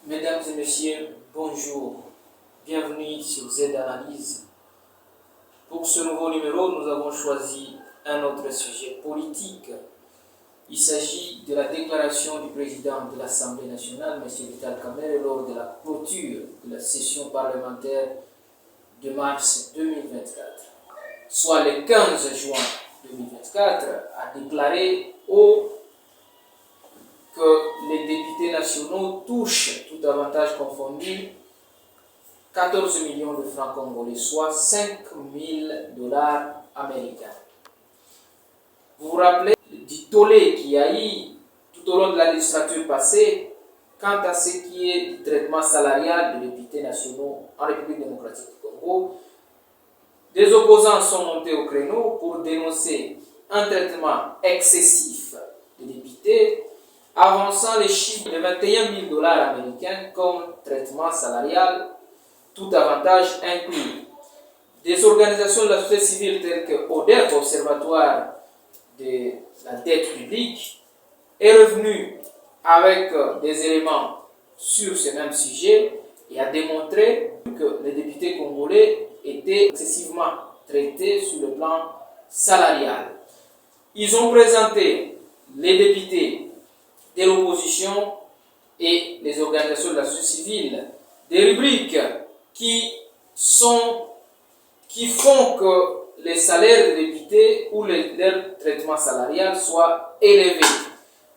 Mesdames et messieurs, bonjour. Bienvenue sur Z Analyse. Pour ce nouveau numéro, nous avons choisi un autre sujet politique. Il s'agit de la déclaration du président de l'Assemblée nationale, M. Vital Kamerhe, lors de la clôture de la session parlementaire de mars 2024. Soit le 15 juin 2024, a déclaré que les députés nationaux touchent, tout avantage confondu, 14 millions de francs congolais, soit 5 000 $ américains. Vous vous rappelez du tollé qu'il y a eu tout au long de la législature passée quant à ce qui est du traitement salarial des députés nationaux en République démocratique du Congo. Des opposants sont montés au créneau pour dénoncer un traitement excessif des députés, avançant les chiffres de 21 000 $ américains comme traitement salarial, tout avantage inclus. Des organisations de la société civile telles que ODEP, Observatoire de la dette publique, est revenu avec des éléments sur ce même sujet et a démontré que les députés congolais étaient excessivement traités sur le plan salarial. Ils ont présenté, les députés de l'opposition et les organisations de la société civile, des rubriques qui font que les salaires des députés ou leur traitement salarial soient élevés.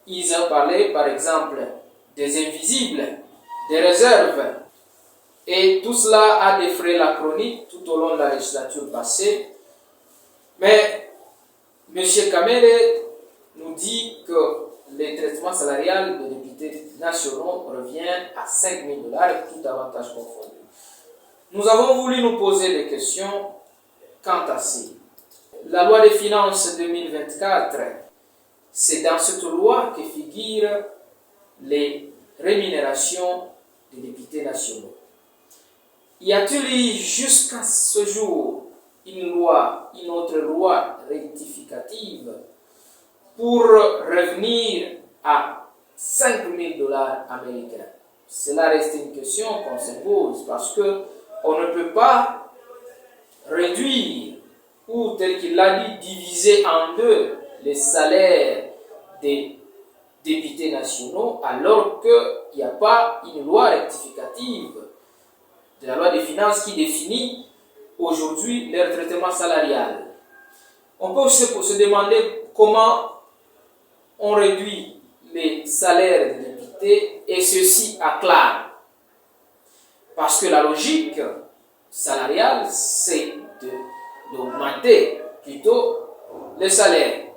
Ils ont parlé par exemple des invisibles, des réserves, et tout cela a défrayé la chronique tout au long de la législature passée. Mais M. Kamerhe nous dit que les traitements salariales des députés nationaux reviennent à 5 000 $, tout avantage confondu. Nous avons voulu nous poser des questions quant à ça. La loi des finances 2024, c'est dans cette loi que figurent les rémunérations des députés nationaux. Y a-t-il eu jusqu'à ce jour une autre loi rectificative pour revenir à 5 000 $ américains? Cela reste une question qu'on se pose parce qu'on ne peut pas réduire ou, tel qu'il l'a dit, diviser en deux les salaires des députés nationaux alors qu'il n'y a pas une loi rectificative de la loi des finances qui définit aujourd'hui leur traitement salarial. On peut aussi se demander comment on réduit les salaires des députés et ceci à clair. Parce que la logique salariale, c'est d'augmenter plutôt les salaires.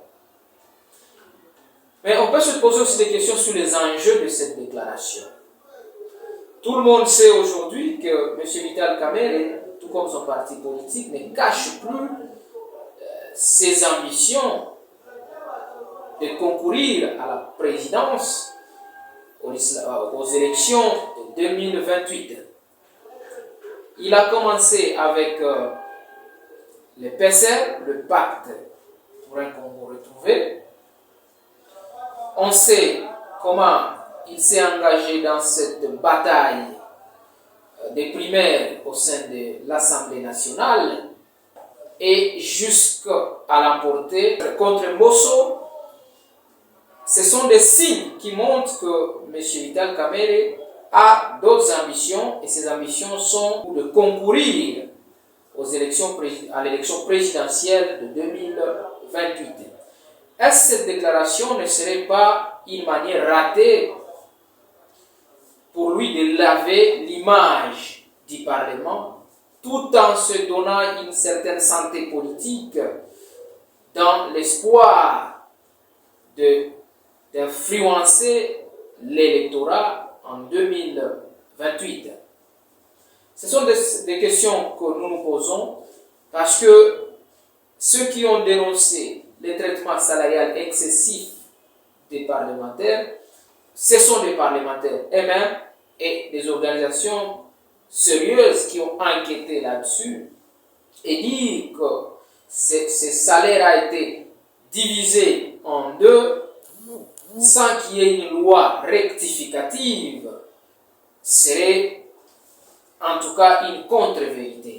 Mais on peut se poser aussi des questions sur les enjeux de cette déclaration. Tout le monde sait aujourd'hui que M. Vital Kamerhe, tout comme son parti politique, ne cache plus ses ambitions de concourir à la présidence aux élections de 2028. Il a commencé avec le PCR, le pacte pour un Congo retrouvé. On sait comment il s'est engagé dans cette bataille des primaires au sein de l'Assemblée nationale et jusqu'à l'emporter contre Mbosso. Ce sont des signes qui montrent que M. Vital Kamerhe a d'autres ambitions et ces ambitions sont de concourir à l'élection présidentielle de 2028. Est-ce que cette déclaration ne serait pas une manière ratée pour lui de laver l'image du Parlement tout en se donnant une certaine santé politique dans l'espoir d'influencer l'électorat en 2028? Ce sont des questions que nous nous posons parce que ceux qui ont dénoncé les traitements salariales excessifs des parlementaires, ce sont des parlementaires eux-mêmes et des organisations sérieuses qui ont enquêté là-dessus et dire que ce salaire a été divisé en deux sans qu'il y ait une loi rectificative serait en tout cas une contre-vérité.